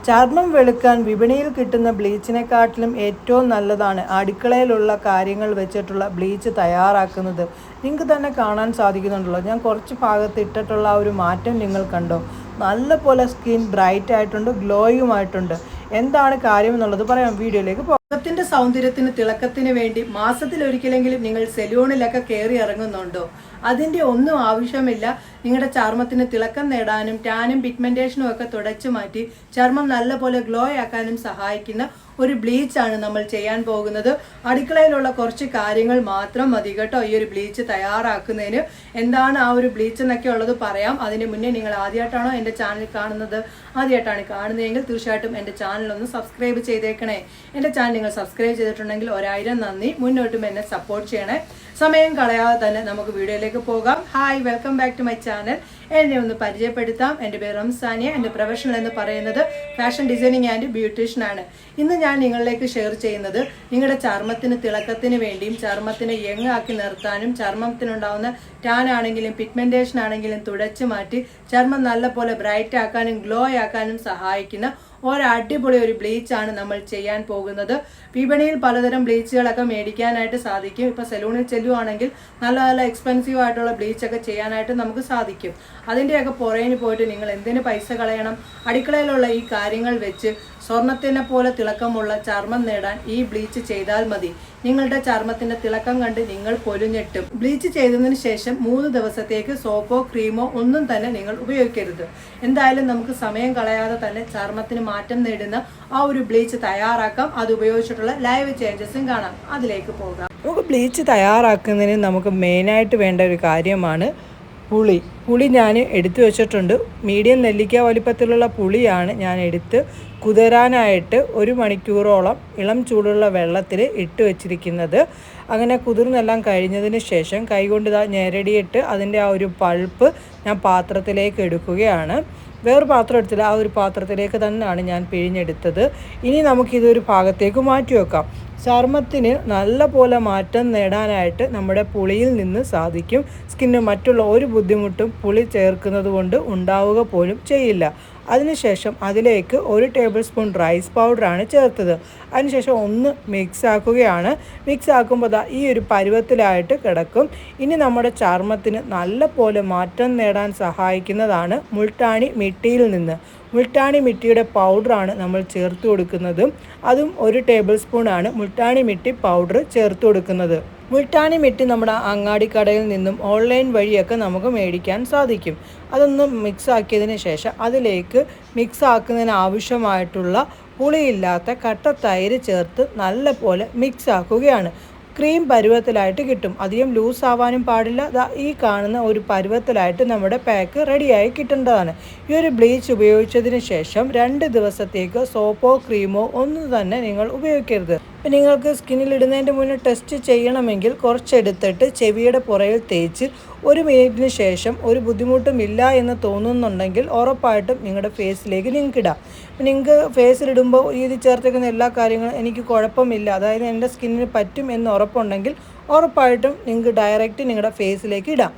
ചർമ്മം വെളുക്കാൻ വിപണിയിൽ കിട്ടുന്ന ബ്ലീച്ചിനെക്കാട്ടിലും ഏറ്റവും നല്ലതാണ് അടുക്കളയിലുള്ള കാര്യങ്ങൾ വെച്ചിട്ടുള്ള ബ്ലീച്ച് തയ്യാറാക്കുന്നത്. നിങ്ങൾക്ക് തന്നെ കാണാൻ സാധിക്കുന്നുണ്ടല്ലോ, ഞാൻ കുറച്ച് ഭാഗത്ത് ഇട്ടിട്ടുള്ള ആ ഒരു മാറ്റം നിങ്ങൾ കണ്ടോ? നല്ല പോലെ സ്കിൻ ബ്രൈറ്റ് ആയിട്ടുണ്ട്, ഗ്ലോയുമായിട്ടുണ്ട്. എന്താണ് കാര്യം എന്നുള്ളത് പറയാം. വീഡിയോയിലേക്ക് പോകാം. മുഖത്തിന്റെ സൗന്ദര്യത്തിന് തിളക്കത്തിന് വേണ്ടി മാസത്തിലൊരിക്കലെങ്കിലും നിങ്ങൾ സെലൂണിലൊക്കെ കയറി ഇറങ്ങുന്നുണ്ടോ? അതിൻ്റെ ഒന്നും ആവശ്യമില്ല. നിങ്ങളുടെ ചർമ്മത്തിന് തിളക്കം നേടാനും ടാനും പിഗ്മെന്റേഷനും ഒക്കെ തുടച്ചു മാറ്റി ചർമ്മം നല്ലപോലെ ഗ്ലോ ആക്കാനും സഹായിക്കുന്ന ഒരു ബ്ലീച്ചാണ് നമ്മൾ ചെയ്യാൻ പോകുന്നത്. അടുക്കളയിലുള്ള കുറച്ച് കാര്യങ്ങൾ മാത്രം മതി കേട്ടോ ഈ ഒരു ബ്ലീച്ച് തയ്യാറാക്കുന്നതിന്. എന്താണ് ആ ഒരു ബ്ലീച്ച് എന്നൊക്കെ ഉള്ളത് പറയാം. അതിന് മുന്നേ നിങ്ങൾ ആദ്യമായിട്ടാണോ എൻ്റെ ചാനൽ കാണുന്നത്? ആദ്യമായിട്ടാണ് കാണുന്നതെങ്കിൽ തീർച്ചയായിട്ടും എൻ്റെ ചാനലൊന്ന് സബ്സ്ക്രൈബ് ചെയ്തേക്കണേ. എൻ്റെ ചാനൽ നിങ്ങൾ സബ്സ്ക്രൈബ് ചെയ്തിട്ടുണ്ടെങ്കിൽ 1000 നന്ദി. മുന്നോട്ടും എന്നെ സപ്പോർട്ട് ചെയ്യണേ. സമയം കളയാതെ തന്നെ നമുക്ക് വീഡിയോയിലേക്ക് പോകാം. Hi, welcome back to my channel. എന്നെ ഒന്ന് പരിചയപ്പെടുത്താം. എൻ്റെ പേര് റംസാനിയ. എൻ്റെ പ്രൊഫഷണൽ എന്ന് പറയുന്നത് ഫാഷൻ ഡിസൈനിങ് ആൻഡ് ബ്യൂട്ടീഷ്യൻ ആണ്. ഇന്ന് ഞാൻ നിങ്ങളിലേക്ക് ഷെയർ ചെയ്യുന്നത് നിങ്ങളുടെ ചർമ്മത്തിന് തിളക്കത്തിന് വേണ്ടിയും ചർമ്മത്തിനെ യങ് ആക്കി നിർത്താനും ചർമ്മത്തിനുണ്ടാവുന്ന ടാൻ ആണെങ്കിലും പിഗ്മെന്റേഷൻ ആണെങ്കിലും തുടച്ചു മാറ്റി ചർമ്മം നല്ലപോലെ ബ്രൈറ്റ് ആക്കാനും ഗ്ലോ ആക്കാനും സഹായിക്കുന്ന ഒരടിപൊളി ഒരു ബ്ലീച്ചാണ് നമ്മൾ ചെയ്യാൻ പോകുന്നത്. വിപണിയിൽ പലതരം ബ്ലീച്ചുകളൊക്കെ മേടിക്കാനായിട്ട് സാധിക്കും. ഇപ്പോൾ സലൂണിൽ ചെല്ലുവാണെങ്കിൽ നല്ല നല്ല എക്സ്പെൻസീവ് ആയിട്ടുള്ള ബ്ലീച്ചൊക്കെ ചെയ്യാനായിട്ട് നമുക്ക് സാധിക്കും. അതിൻ്റെയൊക്കെ പുറകിന് പോയിട്ട് നിങ്ങൾ എന്തിന് പൈസ കളയണം? അടുക്കളയിലുള്ള ഈ കാര്യങ്ങൾ വെച്ച് സ്വർണത്തിനെ പോലെ തിളക്കമുള്ള ചർമ്മം നേടാൻ ഈ ബ്ലീച്ച് ചെയ്താൽ മതി. നിങ്ങളുടെ ചർമ്മത്തിന്റെ തിളക്കം കണ്ട് നിങ്ങൾ പൊലിഞ്ഞിട്ടും. ബ്ലീച്ച് ചെയ്തതിന് ശേഷം 3 ദിവസത്തേക്ക് സോപ്പോ ക്രീമോ ഒന്നും തന്നെ നിങ്ങൾ ഉപയോഗിക്കരുത്. എന്തായാലും നമുക്ക് സമയം കളയാതെ തന്നെ ചർമ്മത്തിന് മാറ്റം നേടുന്ന ആ ഒരു ബ്ലീച്ച് തയ്യാറാക്കാം. അത് ഉപയോഗിച്ചിട്ടുള്ള ലൈവ് ചേഞ്ചസും കാണാം. അതിലേക്ക് പോകാം. നമുക്ക് ബ്ലീച്ച് തയ്യാറാക്കുന്നതിന് നമുക്ക് മെയിനായിട്ട് വേണ്ട ഒരു കാര്യമാണ് പുളി ഞാൻ എടുത്തു വെച്ചിട്ടുണ്ട്. മീഡിയം നെല്ലിക്ക വലിപ്പത്തിലുള്ള പുളിയാണ് ഞാൻ എടുത്ത് കുതിരാനായിട്ട് 1 മണിക്കൂറോളം ഇളം ചൂടുള്ള വെള്ളത്തിൽ ഇട്ട് വെച്ചിരിക്കുന്നത്. അങ്ങനെ കുതിർന്നെല്ലാം കഴിഞ്ഞതിന് ശേഷം കൈകൊണ്ട് ഞെരടിയിട്ട് അതിൻ്റെ ആ ഒരു പൾപ്പ് ഞാൻ പാത്രത്തിലേക്ക് എടുക്കുകയാണ്. വേറൊരു പാത്രം എടുത്തില്ല, ആ ഒരു പാത്രത്തിലേക്ക് തന്നെയാണ് ഞാൻ പിഴിഞ്ഞെടുത്തത്. ഇനി നമുക്കിതൊരു ഭാഗത്തേക്ക് മാറ്റി വെക്കാം. ചർമ്മത്തിന് നല്ല പോലെ മാറ്റം നേടാനായിട്ട് നമ്മുടെ പുളിയിൽ നിന്ന് സാധിക്കും. സ്കിന്നിന് മറ്റുള്ള ഒരു ബുദ്ധിമുട്ടും പുളി ചേർക്കുന്നത് കൊണ്ട് ഉണ്ടാവുക പോലും ചെയ്യില്ല. അതിനുശേഷം അതിലേക്ക് 1 ടേബിൾ സ്പൂൺ റൈസ് പൗഡറാണ് ചേർത്തത്. അതിനുശേഷം ഒന്ന് മിക്സ് ആക്കുകയാണ്. മിക്സ് ആക്കുമ്പോൾ ഈ ഒരു പരുവത്തിലായിട്ട് കിടക്കും. ഇനി നമ്മുടെ ചർമ്മത്തിന് നല്ല പോലെ മാറ്റം നേടാൻ സഹായിക്കുന്നതാണ് മുൾട്ടാണി മിട്ടിയിൽ നിന്ന്. മുൾട്ടാണി മിട്ടിയുടെ പൗഡറാണ് നമ്മൾ ചേർത്ത് കൊടുക്കുന്നത്. അതും 1 ടേബിൾ സ്പൂണാണ് മുൾട്ടാണി മിട്ടി പൗഡർ ചേർത്ത് കൊടുക്കുന്നത്. മുൾട്ടാണി മിട്ടി നമ്മുടെ അങ്ങാടിക്കടയിൽ നിന്നും ഓൺലൈൻ വഴിയൊക്കെ നമുക്ക് മേടിക്കാൻ സാധിക്കും. അതൊന്ന് മിക്സ് ആക്കിയതിന് ശേഷം അതിലേക്ക് മിക്സ് ആക്കുന്നതിന് ആവശ്യമായിട്ടുള്ള പുളിയില്ലാത്ത കട്ട തൈര് ചേർത്ത് നല്ല പോലെ മിക്സ് ആക്കുകയാണ്. ക്രീം പരുവത്തിലായിട്ട് കിട്ടും. അധികം ലൂസ് ആവാനും പാടില്ല. ഈ കാണുന്ന ഒരു പരുവത്തിലായിട്ട് നമ്മുടെ പാക്ക് റെഡിയായി കിട്ടേണ്ടതാണ്. ഈ ഒരു ബ്ലീച്ച് ഉപയോഗിച്ചതിന് ശേഷം 2 ദിവസത്തേക്ക് സോപ്പോ ക്രീമോ ഒന്നും തന്നെ നിങ്ങൾ ഉപയോഗിക്കരുത്. നിങ്ങൾക്ക് സ്കിന്നിലിടുന്നതിൻ്റെ മുന്നേ ടെസ്റ്റ് ചെയ്യണമെങ്കിൽ കുറച്ചെടുത്തിട്ട് ചെവിയുടെ പുറയിൽ തേച്ച് 1 മിനിറ്റിന് ശേഷം ഒരു ബുദ്ധിമുട്ടും ഇല്ല എന്ന് തോന്നുന്നുണ്ടെങ്കിൽ ഉറപ്പായിട്ടും നിങ്ങളുടെ ഫേസിലേക്ക് നിങ്ങൾക്ക് ഇടാം. നിങ്ങൾക്ക് ഫേസിലിടുമ്പോൾ ഇത് ചേർത്തേക്കുന്ന എല്ലാ കാര്യങ്ങളും എനിക്ക് കുഴപ്പമില്ല, അതായത് എൻ്റെ സ്കിന്നിന് പറ്റും എന്ന് ഉറപ്പുണ്ടെങ്കിൽ ഉറപ്പായിട്ടും നിങ്ങൾക്ക് ഡയറക്റ്റ് നിങ്ങളുടെ ഫേസിലേക്ക് ഇടാം.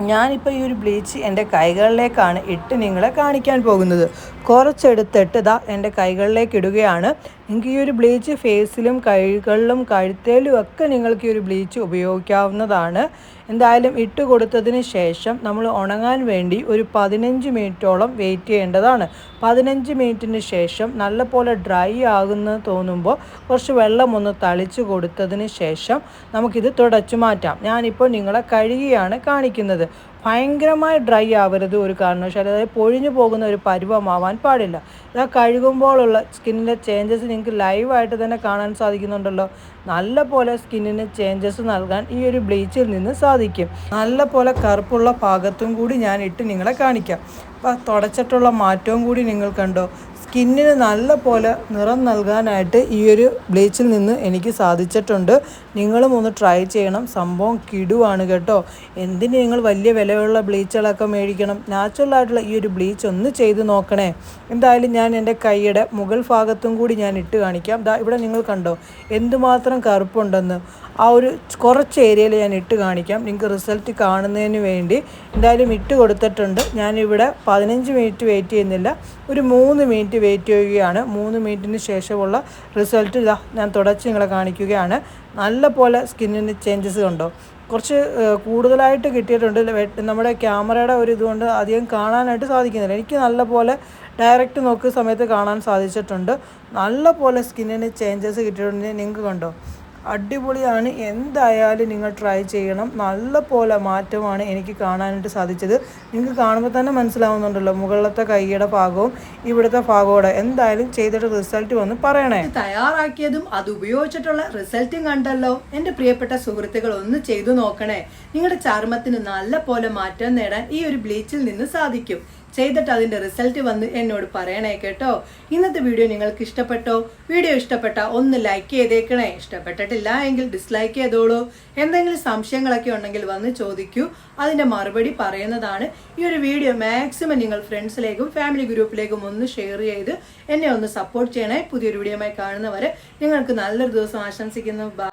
ഞാനിപ്പോൾ ഈ ഒരു ബ്ലീച്ച് എൻ്റെ കൈകളിലേക്കാണ് ഇട്ട് നിങ്ങളെ കാണിക്കാൻ പോകുന്നത്. കുറച്ചെടുത്തിട്ട് എൻ്റെ കൈകളിലേക്ക് ഇടുകയാണ്. നിങ്ങൾക്ക് ഈ ഒരു ബ്ലീച്ച് ഫേസിലും കൈകളിലും കഴുത്തേലും ഒക്കെ നിങ്ങൾക്ക് ഈ ഒരു ബ്ലീച്ച് ഉപയോഗിക്കാവുന്നതാണ്. എന്തായാലും ഇട്ട് കൊടുത്തതിന് ശേഷം നമ്മൾ ഉണങ്ങാൻ വേണ്ടി ഒരു 15 മിനിറ്റോളം വെയിറ്റ് ചെയ്യേണ്ടതാണ്. 15 മിനിറ്റിന് ശേഷം നല്ലപോലെ ഡ്രൈ ആകുന്ന തോന്നുമ്പോൾ കുറച്ച് വെള്ളം ഒന്ന് തളിച്ച് കൊടുത്തതിന് ശേഷം നമുക്കിത് തുടച്ചു മാറ്റാം. ഞാനിപ്പോൾ നിങ്ങളെ കഴുകിയാണ് കാണിക്കുന്നത്. ഭയങ്കരമായി ഡ്രൈ ആവരുത് ഒരു കാരണവശാലും. അതായത് പൊഴിഞ്ഞു പോകുന്ന ഒരു പരുവമാവാൻ പാടില്ല. ഇതാ കഴുകുമ്പോഴുള്ള സ്കിന്നിൻ്റെ ചേഞ്ചസ് നിങ്ങൾക്ക് ലൈവായിട്ട് തന്നെ കാണാൻ സാധിക്കുന്നുണ്ടല്ലോ. നല്ല പോലെ സ്കിന്നിന് ചേഞ്ചസ് നൽകാൻ ഈ ഒരു ബ്ലീച്ചിൽ നിന്ന് സാധിക്കും. നല്ല പോലെ കറുപ്പുള്ള ഭാഗത്തും കൂടി ഞാൻ ഇട്ട് നിങ്ങളെ കാണിക്കാം. അപ്പോൾ തുടച്ചിട്ടുള്ള മാറ്റവും കൂടി നിങ്ങൾ കണ്ടോ? സ്കിന്നിന് നല്ല പോലെ നിറം നൽകാനായിട്ട് ഈ ഒരു ബ്ലീച്ചിൽ നിന്ന് എനിക്ക് സാധിച്ചിട്ടുണ്ട്. നിങ്ങളും ഒന്ന് ട്രൈ ചെയ്യണം. സംഭവം കിടുവാണ് കേട്ടോ. എന്തിന് നിങ്ങൾ വലിയ വിലയുള്ള ബ്ലീച്ചുകളൊക്കെ മേടിക്കണം? നാച്ചുറലായിട്ടുള്ള ഈ ഒരു ബ്ലീച്ച് ഒന്ന് ചെയ്ത് നോക്കണേ. എന്തായാലും ഞാൻ എൻ്റെ കൈയുടെ മുകൾ ഭാഗത്തും കൂടി ഞാൻ ഇട്ട് കാണിക്കാം. ഇവിടെ നിങ്ങൾ കണ്ടോ എന്തുമാത്രം കറുപ്പുണ്ടെന്ന്. ആ ഒരു കുറച്ച് ഏരിയയിൽ ഞാൻ ഇട്ട് കാണിക്കാം നിങ്ങൾക്ക് റിസൾട്ട് കാണുന്നതിന് വേണ്ടി. എന്തായാലും ഇട്ട് കൊടുത്തിട്ടുണ്ട്. ഞാനിവിടെ 15 മിനിറ്റ് വെയിറ്റ് ചെയ്യുന്നില്ല, ഒരു 3 മിനിറ്റ് വെയിറ്റ് ചെയ്യുകയാണ്. 3 മിനിറ്റിന് ശേഷമുള്ള റിസൾട്ട് ഇതാ ഞാൻ തുടച്ച് നിങ്ങളെ കാണിക്കുകയാണ്. നല്ല പോലെ സ്കിന്നിന് ചേഞ്ചസ് കണ്ടോ, കുറച്ച് കൂടുതലായിട്ട് കിട്ടിയിട്ടുണ്ട്. നമ്മുടെ ക്യാമറയുടെ ഒരു ഇതുകൊണ്ട് അധികം കാണാനായിട്ട് സാധിക്കുന്നില്ല. എനിക്ക് നല്ല പോലെ ഡയറക്റ്റ് നോക്കുന്ന സമയത്ത് കാണാൻ സാധിച്ചിട്ടുണ്ട്. നല്ല പോലെ സ്കിന്നിന് ചേഞ്ചസ് കിട്ടിയിട്ടുണ്ട്. നിങ്ങൾക്ക് കണ്ടോ, അടിപൊളിയാണ്. എന്തായാലും നിങ്ങൾ ട്രൈ ചെയ്യണം. നല്ല പോലെ മാറ്റമാണ് എനിക്ക് കാണാനായിട്ട് സാധിച്ചത്. നിങ്ങൾക്ക് കാണുമ്പോൾ തന്നെ മനസ്സിലാവുന്നുണ്ടല്ലോ, മുകളിലത്തെ കൈയുടെ ഭാഗവും ഇവിടുത്തെ ഭാഗവും. എന്തായാലും ചെയ്തിട്ട് റിസൾട്ട് വന്ന് പറയണേ. തയ്യാറാക്കിയതും അത് ഉപയോഗിച്ചിട്ടുള്ള റിസൾട്ടും കണ്ടല്ലോ. എൻ്റെ പ്രിയപ്പെട്ട സുഹൃത്തുക്കൾ ഒന്ന് ചെയ്തു നോക്കണേ. നിങ്ങളുടെ ചർമ്മത്തിന് നല്ല പോലെ മാറ്റം നേടാൻ ഈ ഒരു ബ്ലീച്ചിൽ നിന്ന് സാധിക്കും. ചെയ്തിട്ട് അതിൻ്റെ റിസൾട്ട് വന്ന് എന്നോട് പറയണേ കേട്ടോ. ഇന്നത്തെ വീഡിയോ നിങ്ങൾക്ക് ഇഷ്ടപ്പെട്ടോ? വീഡിയോ ഇഷ്ടപ്പെട്ട ഒന്ന് ലൈക്ക് ചെയ്തേക്കണേ. ഇഷ്ടപ്പെട്ടിട്ടില്ല എങ്കിൽ ഡിസ്ലൈക്ക് ചെയ്തോളൂ. എന്തെങ്കിലും സംശയങ്ങളൊക്കെ ഉണ്ടെങ്കിൽ വന്ന് ചോദിക്കൂ, അതിൻ്റെ മറുപടി പറയുന്നതാണ്. ഈ ഒരു വീഡിയോ മാക്സിമം നിങ്ങൾ ഫ്രണ്ട്സിലേക്കും ഫാമിലി ഗ്രൂപ്പിലേക്കും ഒന്ന് ഷെയർ ചെയ്ത് എന്നെ ഒന്ന് സപ്പോർട്ട് ചെയ്യണേ. പുതിയൊരു വീഡിയോയുമായി കാണുന്നവരെ നിങ്ങൾക്ക് നല്ലൊരു ദിവസം ആശംസിക്കുന്നു. ബൈ.